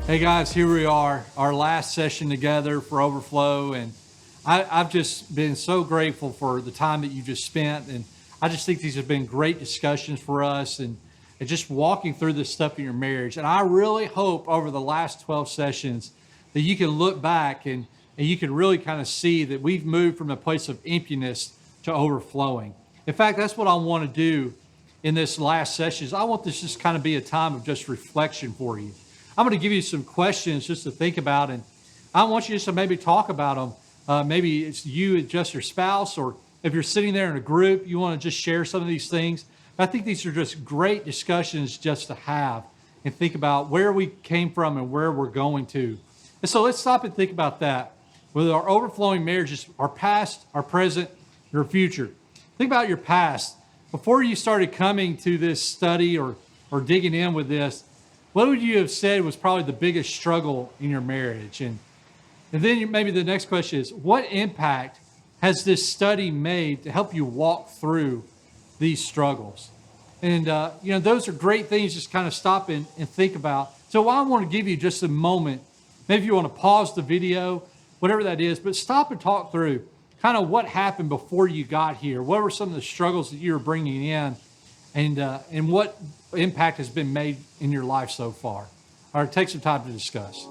Hey guys, here we are, our last session together for Overflow, and I've just been so grateful for the time that you just spent, and I just think these have been great discussions for us, and just walking through this stuff in your marriage. And I really hope over the last 12 sessions that you can look back and you can really kind of see that we've moved from a place of emptiness to overflowing. In fact, that's what I want to do in this last session. Is I want this just kind of be a time of just reflection for you. I'm going to give you some questions just to think about, and I want you just to maybe talk about them. Maybe it's you and just your spouse, or if you're sitting there in a group, you want to just share some of these things. I think these are just great discussions just to have and think about where we came from and where we're going to. And so let's stop and think about that. With our overflowing marriages, our past, our present, your future. Think about your past. Before you started coming to this study or digging in with this, what would you have said was probably the biggest struggle in your marriage? And then maybe the next question is, what impact has this study made to help you walk through these struggles? And, those are great things just kind of stop and think about. So I want to give you just a moment. Maybe you want to pause the video, whatever that is, but stop and talk through kind of what happened before you got here. What were some of the struggles that you were bringing in, and what impact has been made in your life so far? All right, take some time to discuss.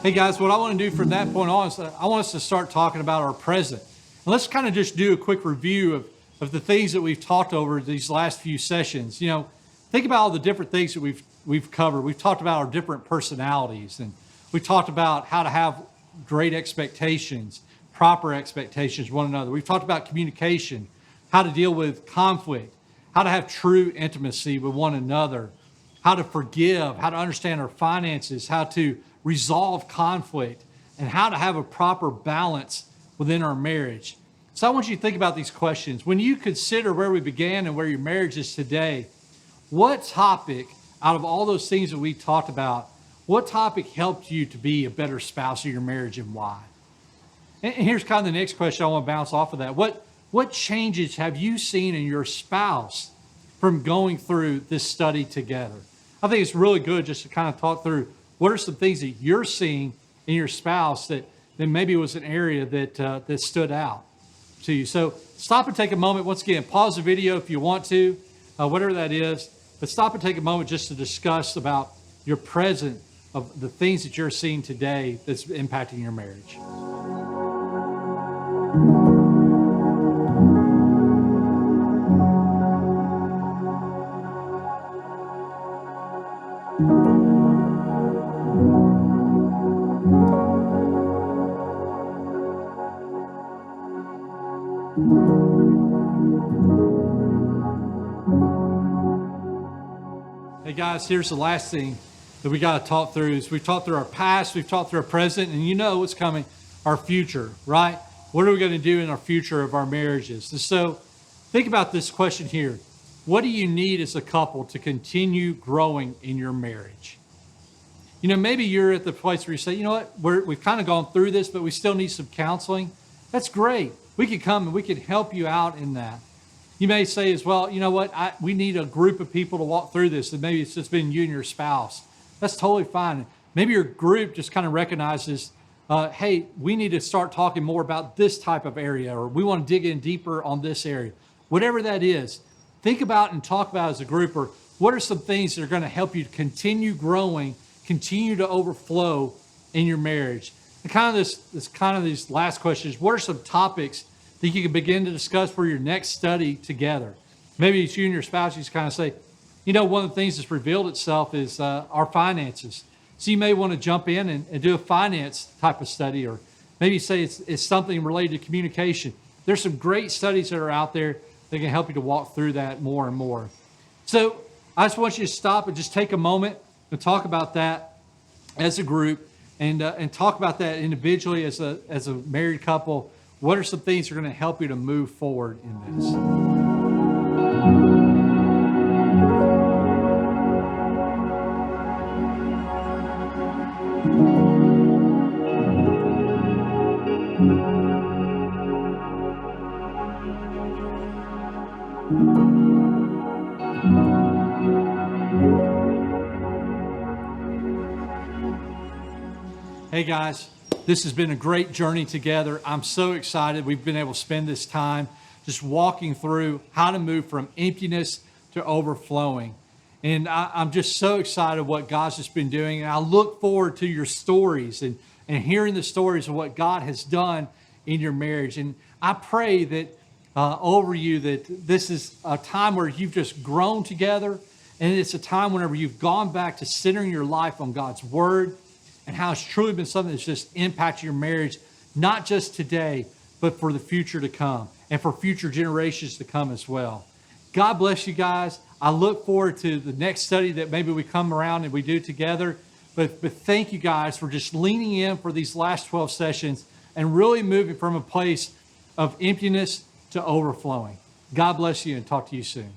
Hey guys, what I want to do from that point on is I want us to start talking about our present. And let's kind of just do a quick review of the things that we've talked over these last few sessions. Think about all the different things that we've covered. We've talked about our different personalities, and we've talked about how to have great expectations, proper expectations of one another. We've talked about communication, how to deal with conflict, how to have true intimacy with one another, how to forgive, how to understand our finances, how to resolve conflict, and how to have a proper balance within our marriage. So I want you to think about these questions. When you consider where we began and where your marriage is today, what topic out of all those things that we talked about, what topic helped you to be a better spouse of your marriage, and why? And here's kind of the next question I want to bounce off of that. What changes have you seen in your spouse from going through this study together? I think it's really good just to kind of talk through what are some things that you're seeing in your spouse that maybe was an area that stood out to you. So stop and take a moment. Once again, pause the video if you want to, whatever that is. But stop and take a moment just to discuss about your present of the things that you're seeing today that's impacting your marriage. Hey guys, here's the last thing that we got to talk through is we've talked through our past, we've talked through our present, and you know what's coming, our future, right? What are we going to do in our future of our marriages? And so think about this question here. What do you need as a couple to continue growing in your marriage? Maybe you're at the place where you say, you know what, we've kind of gone through this, but we still need some counseling. That's great. We can come and we can help you out in that. You may say as well, you know what, we need a group of people to walk through this, and maybe it's just been you and your spouse. That's totally fine. Maybe your group just kind of recognizes, hey, we need to start talking more about this type of area, or we want to dig in deeper on this area. Whatever that is, think about and talk about as a group, or what are some things that are going to help you to continue growing, continue to overflow in your marriage. And these last questions, what are some topics that you can begin to discuss for your next study together? Maybe it's you and your spouse, you just kind of say, one of the things that's revealed itself is our finances. So you may want to jump in and do a finance type of study, or maybe say it's something related to communication. There's some great studies that are out there that can help you to walk through that more and more. So I just want you to stop and just take a moment and talk about that as a group, and talk about that individually as a married couple. What are some things that are going to help you to move forward in this? Hey guys, this has been a great journey together. I'm so excited we've been able to spend this time just walking through how to move from emptiness to overflowing. And I'm just so excited what God's just been doing. And I look forward to your stories and hearing the stories of what God has done in your marriage. And I pray that over you that this is a time where you've just grown together. And it's a time whenever you've gone back to centering your life on God's word and how it's truly been something that's just impacted your marriage, not just today, but for the future to come and for future generations to come as well. God bless you guys. I look forward to the next study that maybe we come around and we do together. But thank you guys for just leaning in for these last 12 sessions and really moving from a place of emptiness to overflowing. God bless you and talk to you soon.